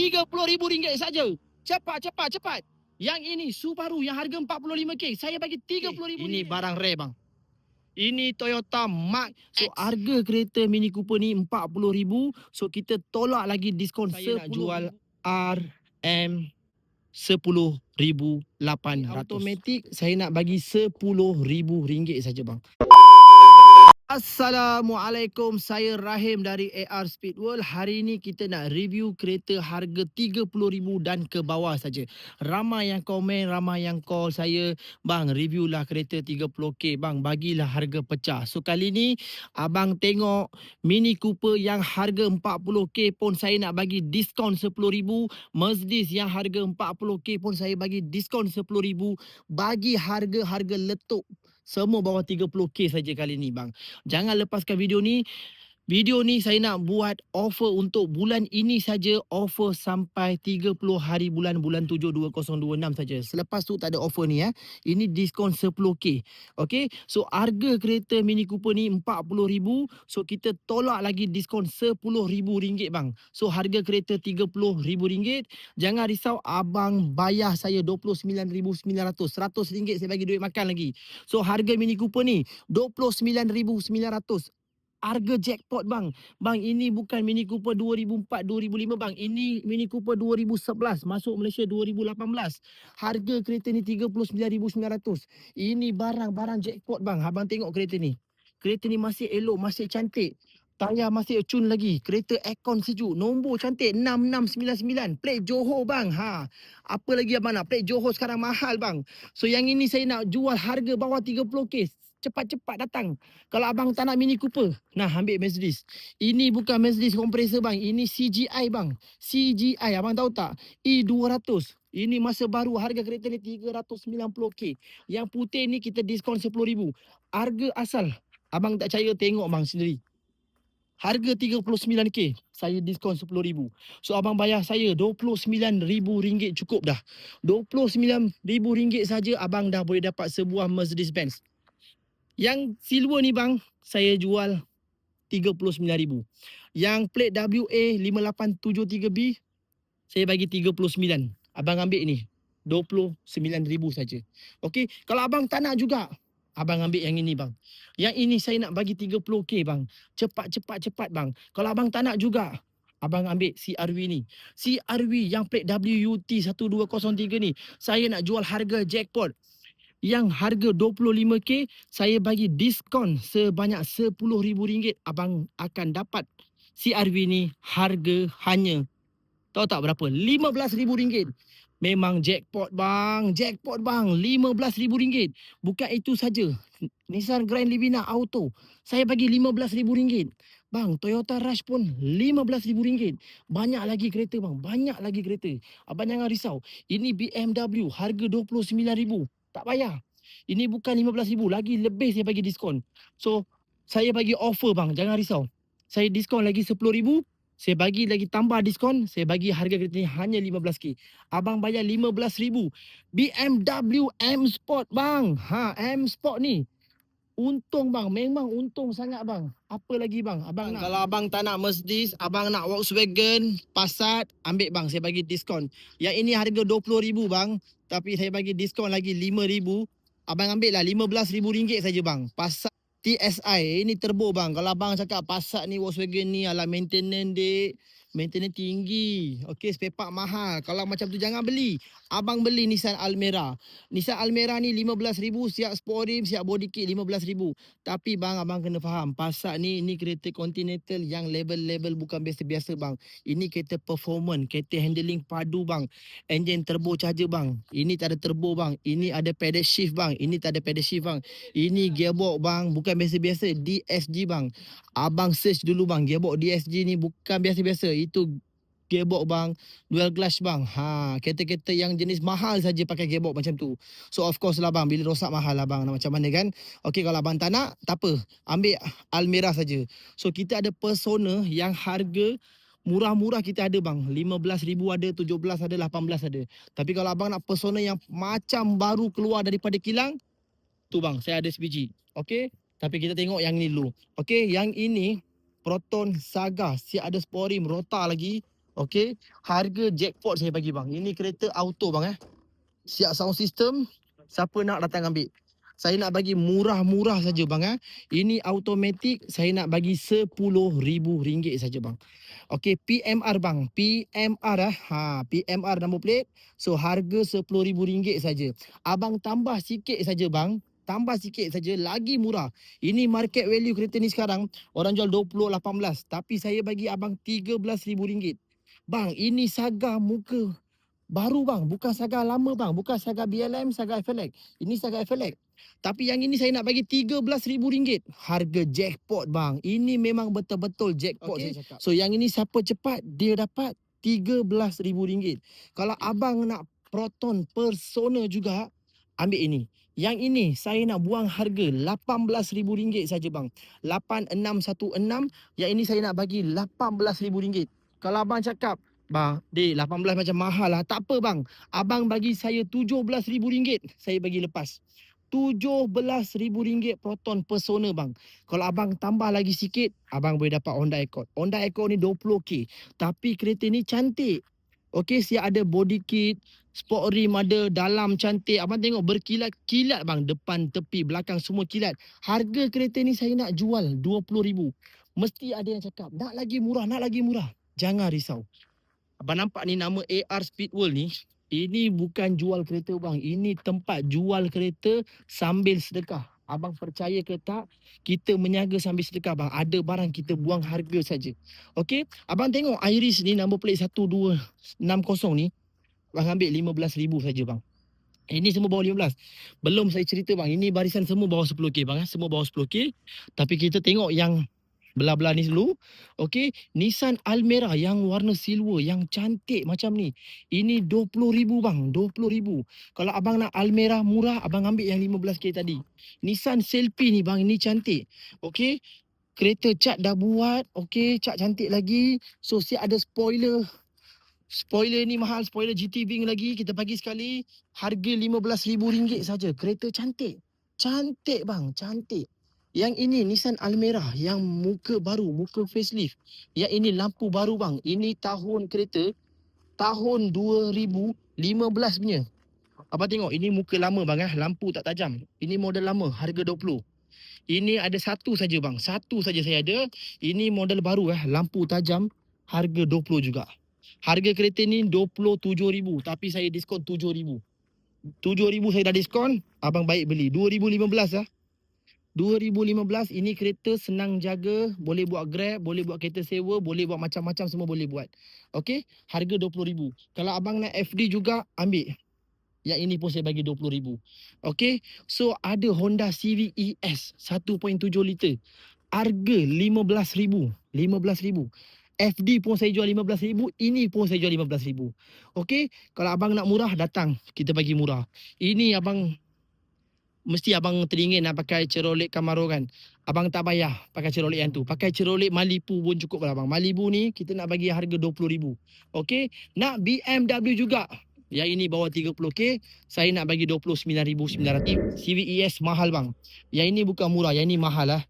RM30,000 saja. Cepat. Yang ini Subaru yang harga 45K, saya bagi 30,000. Ini barang rare bang. Ini Toyota Mark. So harga kereta Mini Cooper ni 40,000. So kita tolak lagi diskon. Saya nak jual RM 10,800. Automatik saya nak bagi RM10,000 saja bang. Assalamualaikum, saya Rahim dari AR Speed World. Hari ini kita nak review kereta harga 30,000 dan ke bawah saja. Ramai yang komen, ramai yang call saya, bang review lah kereta 30K bang, bagilah harga pecah. So kali ni abang tengok Mini Cooper yang harga 40K pun saya nak bagi diskon 10,000. Mercedes yang harga 40K pun saya bagi diskon 10,000. Bagi harga-harga letup semua bawah 30K saja kali ni bang. Jangan lepaskan video ni. Video ni saya nak buat offer untuk bulan ini saja. Offer sampai 30 hari bulan 7 2026 saja. Selepas tu tak ada offer ni ya. Ini diskon 10K. Okey. So harga kereta Mini Cooper ni 40,000. So kita tolak lagi diskon RM10,000 bang. So harga kereta RM30,000. Jangan risau, abang bayar saya RM29,900. RM100 saya bagi duit makan lagi. So harga Mini Cooper ni RM29,900. Harga jackpot bang. Bang ini bukan Mini Cooper 2004, 2005 bang. Ini Mini Cooper 2011. Masuk Malaysia 2018. Harga kereta ni 39,900. Ini barang-barang jackpot bang. Abang tengok kereta ni. Kereta ni masih elok, masih cantik. Tayar masih cun lagi. Kereta aircon sejuk. Nombor cantik 6699. Plate Johor bang. Apa lagi abang nak? Plate Johor sekarang mahal bang. So yang ini saya nak jual harga bawah 30K. Cepat-cepat datang. Kalau abang tak nak Mini Cooper, nah ambil Mercedes. Ini bukan Mercedes kompresor bang. Ini CGI bang. CGI abang tahu tak? E200. Ini masa baru, harga kereta ni 390K. Yang putih ni kita diskon 10,000. Harga asal, abang tak percaya tengok bang sendiri. Harga 39K, saya diskon 10,000. So abang bayar saya RM29,000 cukup dah. RM29,000 saja abang dah boleh dapat sebuah Mercedes-Benz. Yang silver ni bang, saya jual 39,000. Yang plate WA 5873B, saya bagi 39. Abang ambil ni, 29,000 saja. Okey, kalau abang tak nak juga, abang ambil yang ini bang. Yang ini saya nak bagi 30K bang. Cepat bang. Kalau abang tak nak juga, abang ambil CRV ni. CRV yang plate WUT 1203 ni, saya nak jual harga jackpot. Yang harga 25K, saya bagi diskon sebanyak RM10,000. Abang akan dapat CRV ni harga hanya, tahu tak berapa? RM15,000. Memang jackpot bang. Jackpot bang. RM15,000. Bukan itu saja. Nissan Grand Livina Auto, saya bagi RM15,000. Bang, Toyota Rush pun RM15,000. Banyak lagi kereta bang. Banyak lagi kereta. Abang jangan risau. Ini BMW harga RM29,000. Tak payah. Ini bukan RM15,000. Lagi lebih saya bagi diskon. So, saya bagi offer bang. Jangan risau. Saya diskon lagi RM10,000. Saya bagi lagi tambah diskon. Saya bagi harga kereta ni hanya RM15K. Abang bayar RM15,000. BMW M Sport bang. M Sport ni. Untung bang. Memang untung sangat bang. Apa lagi bang? Abang nak. Kalau abang tak nak Mercedes, abang nak Volkswagen, Passat, ambil bang. Saya bagi diskon. Yang ini harga RM20,000 bang. Tapi saya bagi diskon lagi RM5,000. Abang ambil lah RM15,000 saja bang. Passat TSI ini turbo bang. Kalau abang cakap Passat ni, Volkswagen ni, alah maintenance dek. Maintenance tinggi. Okey, spare part mahal. Kalau macam tu jangan beli. Abang beli Nissan Almera. Nissan Almera ni RM15,000, siap sport rim, siap body kit RM15,000. Tapi bang, abang kena faham, Passat ni kereta Continental yang level-level bukan biasa-biasa bang. Ini kereta performance, kereta handling padu bang. Engine turbo charger bang. Ini tak ada turbo bang. Ini ada pedal shift bang. Ini tak ada pedal shift bang. Ini gearbox bang, bukan biasa-biasa, DSG bang. Abang search dulu bang, gearbox DSG ni bukan biasa-biasa. Itu gearbox bang, dual clutch bang. Kereta-kereta yang jenis mahal saja pakai gearbox macam tu. So of course lah bang, bila rosak mahal lah bang, nak macam mana kan. Okey, kalau abang tak nak, tak apa, ambil Almera saja. So kita ada Persona yang harga murah-murah kita ada bang. 15,000 ada, 17 ada, 18 ada. Tapi kalau abang nak Persona yang macam baru keluar daripada kilang, tu bang, saya ada sebiji. Okey, tapi kita tengok yang ni dulu. Okey, yang ini Proton Saga, siap ada sport rim, rota lagi. Okey, harga jackpot saya bagi bang. Ini kereta auto bang Siap sound system, siapa nak datang ambil. Saya nak bagi murah-murah saja bang Ini automatik, saya nak bagi RM10,000 saja bang. Okey, PMR bang. PMR PMR nombor plate. So harga RM10,000 saja. Abang tambah sikit saja bang. Tambah sikit saja lagi murah. Ini market value kereta ni sekarang orang jual 20,18, tapi saya bagi abang RM13,000. Bang, ini Saga muka baru bang, bukan Saga lama bang, bukan Saga BLM, Saga FLX. Ini Saga FLX. Tapi yang ini saya nak bagi RM13,000. Harga jackpot bang. Ini memang betul-betul jackpot saya cakap. So yang ini siapa cepat dia dapat RM13,000. Kalau abang nak Proton Persona juga, ambil ini. Yang ini saya nak buang harga RM18,000 saja bang. 8616. Yang ini saya nak bagi RM18,000. Kalau abang cakap, bang, 18 macam mahal lah. Tak apa bang. Abang bagi saya RM17,000. Saya bagi lepas. RM17,000 Proton Persona bang. Kalau abang tambah lagi sikit, abang boleh dapat Honda Accord. Honda Accord ni 20K. Tapi kereta ni cantik. Okey, siap ada body kit, sport rim ada, dalam cantik. Abang tengok berkilat-kilat bang. Depan, tepi, belakang semua kilat. Harga kereta ni saya nak jual RM20,000. Mesti ada yang cakap, nak lagi murah, nak lagi murah. Jangan risau. Abang nampak ni nama AR Speed World ni, ini bukan jual kereta bang. Ini tempat jual kereta sambil sedekah. Abang percaya ke tak, kita meniaga sambil sedekah bang. Ada barang kita buang harga saja. Okey, abang tengok Iris ni nombor plate 1260 ni, abang ambil 15,000 saja bang. Ini semua bawah 15. Belum saya cerita bang, ini barisan semua bawah 10K bang. Semua bawah 10K. Tapi kita tengok yang belah-belah ni dulu. Okey, Nissan Almera yang warna silver, yang cantik macam ni. Ini 20,000 bang, 20,000. Kalau abang nak Almera murah, abang ambil yang 15K tadi. Nissan Selfie ni bang, ini cantik. Okey, kereta cat dah buat, okey, cat cantik lagi. So siap ada spoiler. Spoiler ni mahal, spoiler GT Wing lagi. Kita bagi sekali harga RM15,000 saja. Kereta cantik. Cantik bang, cantik. Yang ini Nissan Almera yang muka baru, muka facelift. Yang ini lampu baru bang. Ini tahun kereta tahun 2015 punya. Abang tengok ini muka lama bang lampu tak tajam. Ini model lama, harga 20. Ini ada satu saja bang. Satu saja saya ada. Ini model baru lampu tajam, harga 20 juga. Harga kereta ni 27,000 tapi saya diskon 7,000. 7,000 saya dah diskon, abang baik beli. 2015 2015 ini kereta senang jaga, boleh buat Grab, boleh buat kereta sewa, boleh buat macam-macam, semua boleh buat. Okey, harga 20,000. Kalau abang nak FD juga, ambil. Yang ini pun saya bagi 20,000. Okey, so ada Honda Civic ES 1.7 liter. Harga 15,000. 15,000. FD pun saya jual 15,000, ini pun saya jual 15,000. Okey, kalau abang nak murah, datang. Kita bagi murah. Ini abang mesti abang teringin nak pakai Chevrolet Camaro kan. Abang tak payah pakai Chevrolet yang tu. Pakai Chevrolet Malibu pun cukup lah abang. Malibu ni kita nak bagi harga 20,000. Okey, nak BMW juga. Yang ini bawah 30K, saya nak bagi 29,900. Civic ES mahal bang. Yang ini bukan murah, yang ini mahal lah.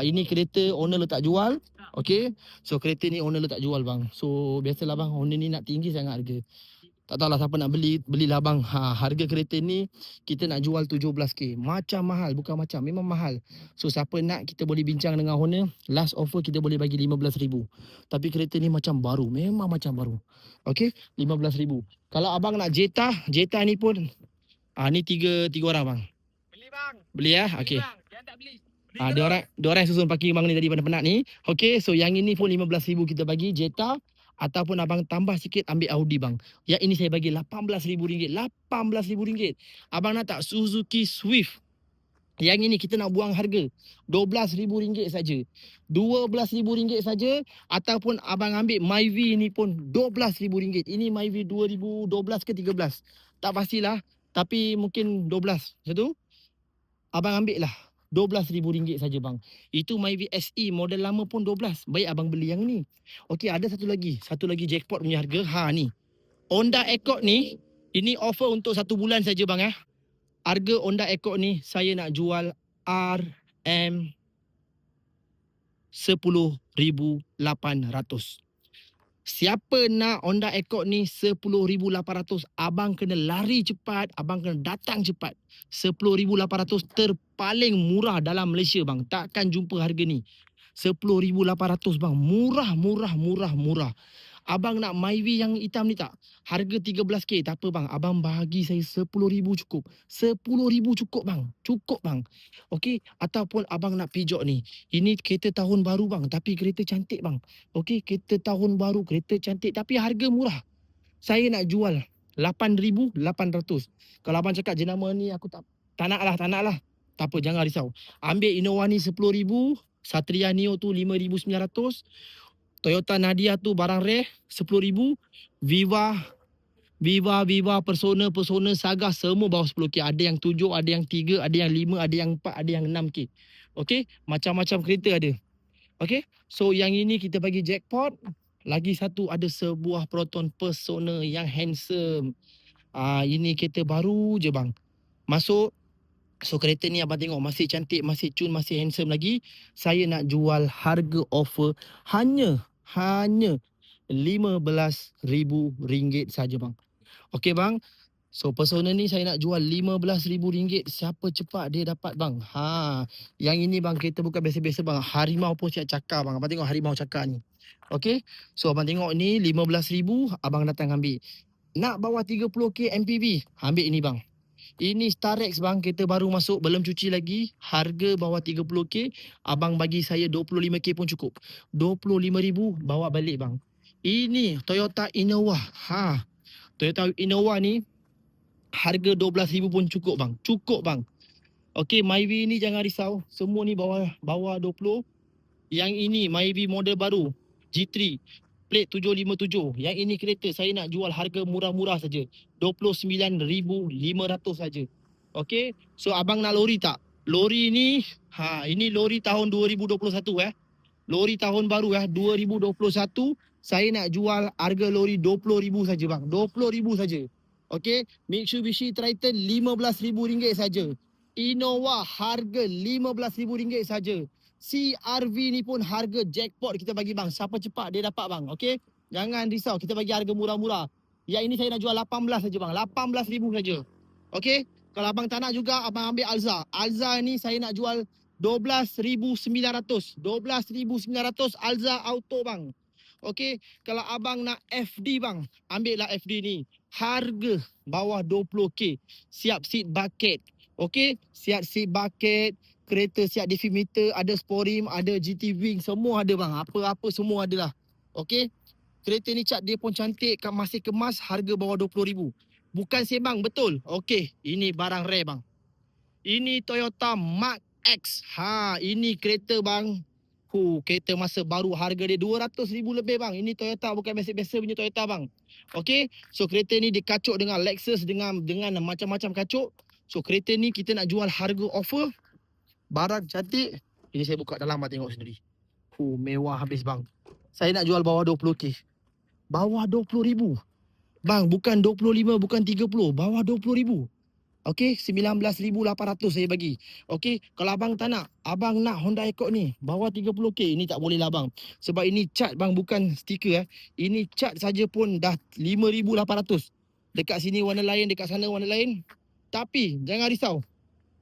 Ini kereta owner letak jual. Okey, so kereta ni owner letak jual bang. So biasalah bang, owner ni nak tinggi sangat harga. Tak tahulah siapa nak beli, belilah bang. Harga kereta ni kita nak jual 17K. Macam mahal, bukan macam, memang mahal. So siapa nak, kita boleh bincang dengan owner. Last offer kita boleh bagi 15,000. Tapi kereta ni macam baru, memang macam baru. Okey, 15,000. Kalau abang nak Jetta, Jetta ni pun ni tiga orang bang. Beli bang. Beli ya? Okey. Yang tak beli. Dua orang susun parking bang ni tadi penat-penat ni. Okey, so yang ini pun 15,000 kita bagi Jetta. Ataupun abang tambah sikit ambil Audi bang. Yang ini saya bagi RM18,000. RM18,000. Abang nak tak Suzuki Swift? Yang ini kita nak buang harga RM12,000 saja. RM12,000 saja. Ataupun abang ambil Myvi ni pun RM12,000. Ini Myvi 2012 ke 13. Tak pastilah. Tapi mungkin 12. Macam tu. Abang ambil lah. RM12,000 saja bang. Itu Myvi SE model lama pun 12. Baik abang beli yang ni. Okey, ada satu lagi. Satu lagi jackpot punya harga. Ni. Honda Accord ni, ini offer untuk 1 bulan saja bang Harga Honda Accord ni saya nak jual RM10,800. Siapa nak Honda Accord ni 10,800, abang kena lari cepat, abang kena datang cepat. 10,800 terpaling murah dalam Malaysia bang. Takkan jumpa harga ni. 10,800 bang. Murah, murah, murah, murah. Abang nak Myvi yang hitam ni tak? Harga 13K. Tak apa bang. Abang bagi saya 10,000 cukup. 10,000 cukup bang. Cukup bang. Okey. Ataupun abang nak Peugeot ni. Ini kereta tahun baru bang. Tapi kereta cantik bang. Okey. Kereta tahun baru. Kereta cantik. Tapi harga murah. Saya nak jual 8,800. Kalau abang cakap jenama ni aku tak nak lah. Tak nak lah. Tak apa. Jangan risau. Ambil Innova ni 10,000. Satria Neo tu 5,900. Toyota Nadia tu barang rare 10,000. Viva, Persona, Saga semua bawah 10K. Ada yang 7, ada yang 3, ada yang 5, ada yang 4, ada yang 6K. Okey, macam-macam kereta ada. Okey, so yang ini kita bagi jackpot. Lagi satu ada sebuah Proton Persona yang handsome. Ini kereta baru je bang. Masuk. So kereta ni abang tengok masih cantik, masih cun, masih handsome lagi. Saya nak jual harga offer hanya RM15,000 saja bang. Okey bang. So Persona ni saya nak jual RM15,000. Siapa cepat dia dapat bang. Yang ini bang kereta bukan biasa-biasa bang. Harimau pun siap cakar bang. Abang tengok harimau cakar ni. Okey. So abang tengok ni RM15,000 abang datang ambil. Nak bawah 30K MPV, ambil ini bang. Ini Starex bang, kereta baru masuk, belum cuci lagi. Harga bawah 30K, abang bagi saya 25K pun cukup. 25,000 bawa balik bang. Ini Toyota Innova. Toyota Innova ni harga 12,000 pun cukup bang. Cukup bang. Okey, Myvi ni jangan risau. Semua ni bawah 20. Yang ini Myvi model baru G3 plate 757. Yang ini kereta saya nak jual harga murah-murah saja. 29,500 saja. Okey. So abang nak lori tak? Lori ni ini lori tahun 2021 Lori tahun baru 2021. Saya nak jual harga lori 20,000 saja bang. 20,000 saja. Okey, Mitsubishi Triton RM15,000 saja. Innova harga RM15,000 saja. CRV ni pun harga jackpot kita bagi bang. Siapa cepat dia dapat bang. Okey, jangan risau, kita bagi harga murah-murah. Yang ini saya nak jual 18 saja bang. 18,000 saja. Okey, kalau abang tak nak juga abang ambil Alza. Alza ni saya nak jual 12,900. 12,900 Alza Auto bang. Okey, kalau abang nak FD bang, ambillah FD ni. Harga bawah 20K. Siap seat bucket. Okey, siap seat bucket, kereta siap defibrillator, ada sporim, ada GT Wing, semua ada bang. Apa-apa semua ada lah. Okey, kereta ni cat dia pun cantik, masih kemas, harga bawah 20,000. Bukan sembang, betul. Okey, ini barang rare bang. Ini Toyota Mark X. Ini kereta bang. Kereta masa baru, harga dia 200,000 lebih bang. Ini Toyota bukan biasa-biasa punya Toyota bang. Okey, so kereta ni dikacuk dengan Lexus dengan macam-macam kacuk. So kereta ni kita nak jual harga offer. Barang cantik. Ini saya buka dalam abang tengok sendiri. Mewah habis bang. Saya nak jual bawah 20K. Bawah 20,000. Bang, bukan 25, bukan 30. Bawah 20,000. Okey, 19,800 saya bagi. Okey, kalau abang tak nak, abang nak Honda Accord ni, bawah 30K, ini tak boleh lah bang. Sebab ini cat bang, bukan stiker Ini cat saja pun dah 5,800. Dekat sini warna lain, dekat sana warna lain. Tapi, jangan risau.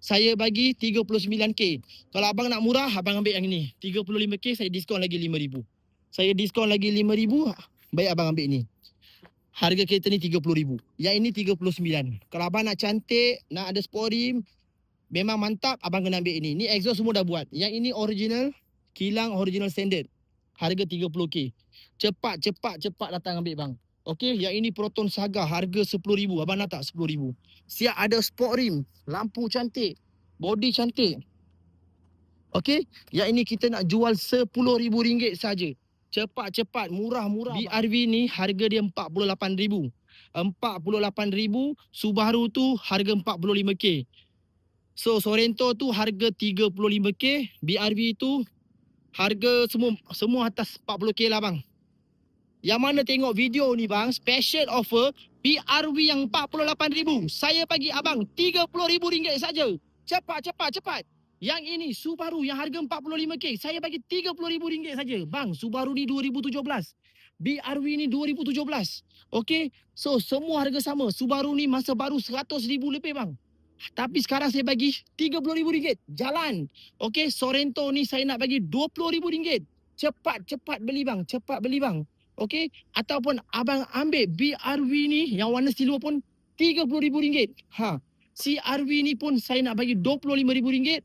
Saya bagi 39K. Kalau abang nak murah, abang ambil yang ini. 35K, saya diskon lagi 5,000. Saya diskon lagi 5,000, baik abang ambil ni. Harga kereta ni 30,000. Yang ini 39. Kalau abang nak cantik, nak ada sporim, memang mantap, abang kena ambil ini. Ni exhaust semua dah buat. Yang ini original, kilang original standard. Harga 30K. Cepat datang ambil bang. Okey, yang ini Proton Saga, harga 10,000. Abang nak tak 10,000? Siap ada sporim, lampu cantik, body cantik. Okey, yang ini kita nak jual RM10,000 saja. Cepat, murah-murah. BRV ni harga dia 48,000. 48,000, Subaru tu harga 45K. So Sorento tu harga 35K, BRV tu harga semua atas 40K lah bang. Yang mana tengok video ni bang, special offer BRV yang 48,000. Saya bagi abang RM30,000 saja. Cepat. Yang ini Subaru yang harga 45K, saya bagi RM30,000 saja. Bang, Subaru ni 2017. BRV ni 2017. Okey. So semua harga sama. Subaru ni masa baru 100,000 lebih bang. Tapi sekarang saya bagi RM30,000. Jalan. Okey, Sorento ni saya nak bagi RM20,000. Cepat beli bang, cepat beli bang. Okey, ataupun abang ambil BRV ni yang warna silver pun RM30,000. CRV ni pun saya nak bagi RM25,000.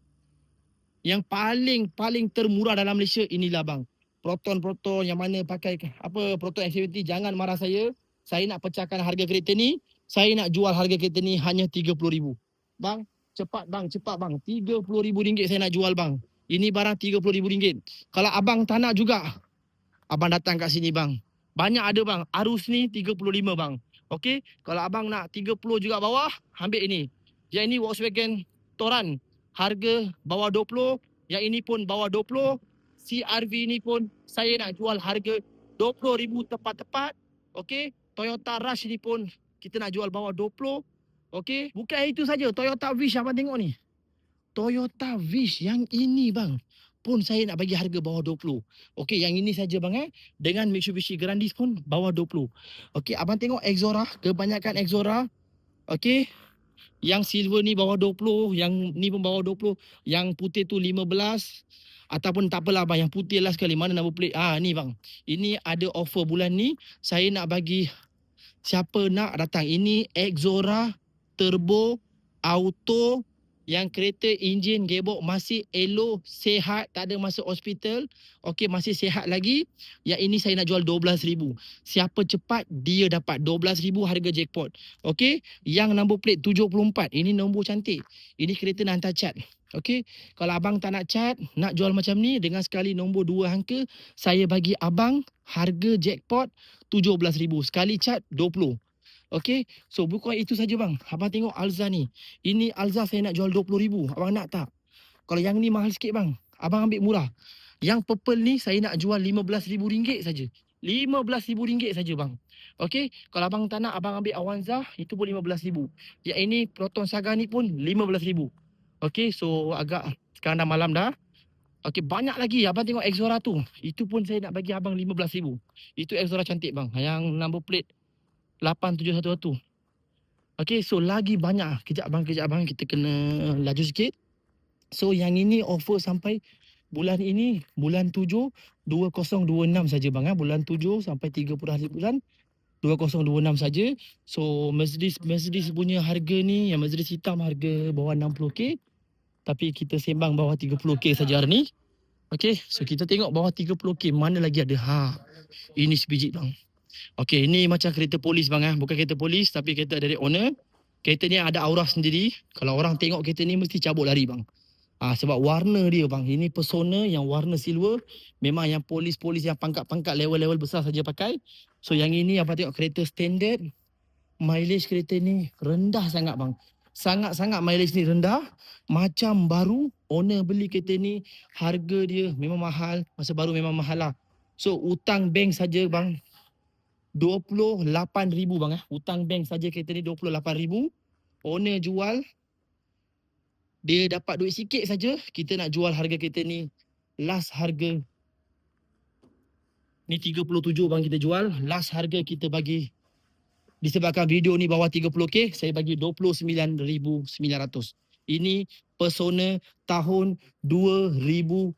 Yang paling termurah dalam Malaysia inilah bang. Proton yang mana pakai apa Proton X70, jangan marah saya. Saya nak pecahkan harga kereta ni. Saya nak jual harga kereta ni hanya RM30,000. Bang, cepat bang, cepat bang. RM30,000 saya nak jual bang. Ini barang RM30,000. Kalau abang tak nak juga, abang datang kat sini bang. Banyak ada bang. Arus ni 35 bang. Okey, kalau abang nak 30 juga bawah, ambil ini. Yang ini Volkswagen Touran. Harga bawah 20, yang ini pun bawah 20. CRV ni pun saya nak jual harga 20,000 tepat-tepat. Okey, Toyota Rush ni pun kita nak jual bawah 20. Okey, bukan itu saja. Toyota Wish abang tengok ni. Toyota Wish yang ini bang pun saya nak bagi harga bawah 20. Okey, yang ini saja bang dengan Mitsubishi Grandis pun bawah 20. Okey, abang tengok Exora, kebanyakan Exora. Okey, yang silver ni bawah 20, yang ni pun bawah 20, yang putih tu 15. Ataupun tak apalah bang, yang putih lah sekali. Mana number plate? Ni bang. Ini ada offer bulan ni. Saya nak bagi siapa nak datang. Ini Exora Turbo Auto yang kereta enjin gearbox masih elok, sihat, tak ada masuk hospital. Okey, masih sihat lagi. Yang ini saya nak jual 12,000. Siapa cepat dia dapat 12,000 harga jackpot. Okey, yang nombor plate 74. Ini nombor cantik. Ini kereta nak hantar cat. Okey, kalau abang tak nak cat, nak jual macam ni dengan sekali nombor 2 angka, saya bagi abang harga jackpot 17,000. Sekali cat 20. Okey, so bukan itu saja bang. Abang tengok Alza ni. Ini Alza saya nak jual 20,000. Abang nak tak? Kalau yang ni mahal sikit bang, abang ambil murah. Yang purple ni saya nak jual RM15,000 saja. RM15,000 saja bang. Okey, kalau abang tak nak, abang ambil Avanza, itu pun RM15,000. Yang ini Proton Saga ni pun RM15,000. Okey, so agak sekarang dah malam dah. Okey, banyak lagi. Abang tengok Exora tu. Itu pun saya nak bagi abang RM15,000. Itu Exora cantik bang. Yang number plate 8711. Okey, so lagi banyak. Kejap abang, kita kena laju sikit. So yang ini offer sampai bulan ini, bulan 7, 2026 saja bang. Bulan 7 sampai 30 hari bulan 2026 saja. So Mercedes punya harga ni, yang Mercedes hitam harga bawah 60k. Tapi kita sembang bawah 30k saja hari ni. Okey, so kita tengok bawah 30k mana lagi ada. Ini sebiji bang. Okey, ini macam kereta polis bang. Bukan kereta polis tapi kereta dari owner. Kereta ni ada aura sendiri. Kalau orang tengok kereta ni mesti cabut lari bang. Sebab warna dia bang. Ini Persona yang warna silver. Memang yang polis-polis yang pangkat-pangkat level-level besar saja pakai. So yang ini abang tengok kereta standard. Mileage kereta ni rendah sangat bang. Sangat-sangat mileage ni rendah. Macam baru. Owner beli kereta ni, harga dia memang mahal. Masa baru memang mahal lah. So hutang bank saja bang, 28,000 bang. Hutang bank saja kereta ni 28,000. Owner jual, dia dapat duit sikit saja. Kita nak jual harga kereta ni, last harga ni 37 bang kita jual. Last harga kita bagi, disebabkan video ni bawah 30k, saya bagi 29,900. Ini Persona tahun 2020.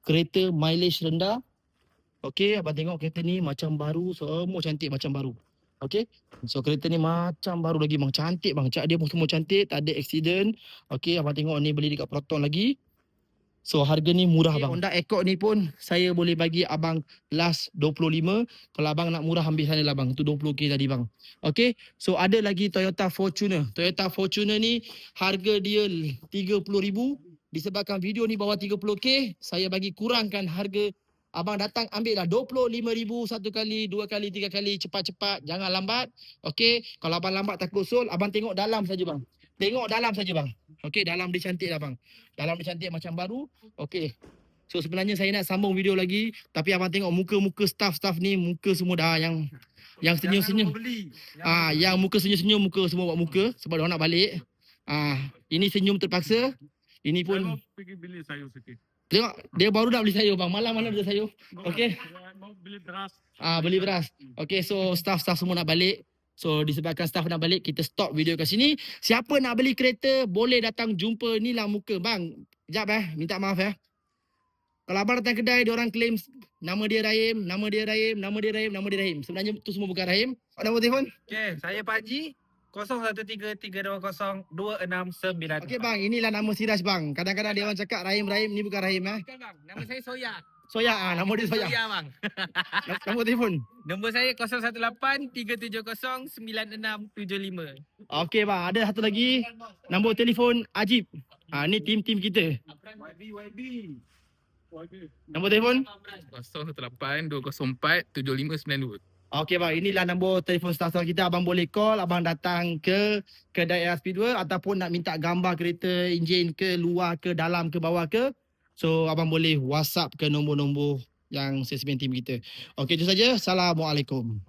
Kereta mileage rendah. Okey, abang tengok kereta ni macam baru, semua cantik macam baru. Okey, so kereta ni macam baru lagi bang, cantik bang. Cat dia pun semua cantik, tak ada accident. Okey, abang tengok ni beli dekat Proton lagi. So harga ni murah bang. Honda Accord ni pun saya boleh bagi abang last 25. Kalau abang nak murah ambil sana lah bang. Tu 20k tadi bang. Okey. So ada lagi Toyota Fortuner. Toyota Fortuner ni harga dia 30,000. Disebabkan video ni bawah 30k, saya bagi kurangkan harga. Abang datang ambil lah 25,000 satu kali, 2 kali, 3 kali, cepat-cepat, jangan lambat. Okey, kalau abang lambat tak usul, abang tengok dalam saja bang. Tengok dalam saja bang. Okey, dalam dia cantik lah bang. Dalam dia cantik macam baru. Okey. So sebenarnya saya nak sambung video lagi, tapi abang tengok muka-muka staff ni, muka semua dah yang senyum-senyum. Yang muka senyum-senyum, muka semua buat muka sebab dia nak balik. Ini senyum terpaksa. Ini pun pergi bilik saya sikit. Tengok, dia baru nak beli sayur bang. Malam mana beli sayur? Okey. Mau beli beras. Beli beras. Okey, so staff-staff semua nak balik. So disebabkan staff nak balik, kita stop video kat sini. Siapa nak beli kereta, boleh datang jumpa ni lah muka. Bang, sekejap minta maaf Kalau abang datang kedai, dia orang claim nama dia Rahim, nama dia Rahim, nama dia Rahim, nama dia Rahim. Sebenarnya tu semua bukan Rahim. Nombor telefon? Okey, saya Pak Haji. 0133202699. Okey bang, inilah nama Siraj bang. Kadang-kadang dia orang cakap Rahim, ni bukan Rahim Bukan bang, nama saya Soya. Soya, nama dia Soya. Soya bang. Nombor telefon? Nombor saya 0183709675. Okey bang, ada satu lagi. Nombor telefon Ajib. Ni tim-tim kita. YB. Nombor telefon? 0182047592. Okey bang, inilah nombor telefon staff-staff kita. Abang boleh call, abang datang ke kedai RSP2 ataupun nak minta gambar kereta, enjin ke, luar ke, dalam ke, bawah ke. So abang boleh WhatsApp ke nombor-nombor yang sesmen tim kita. Okey, itu saja. Assalamualaikum.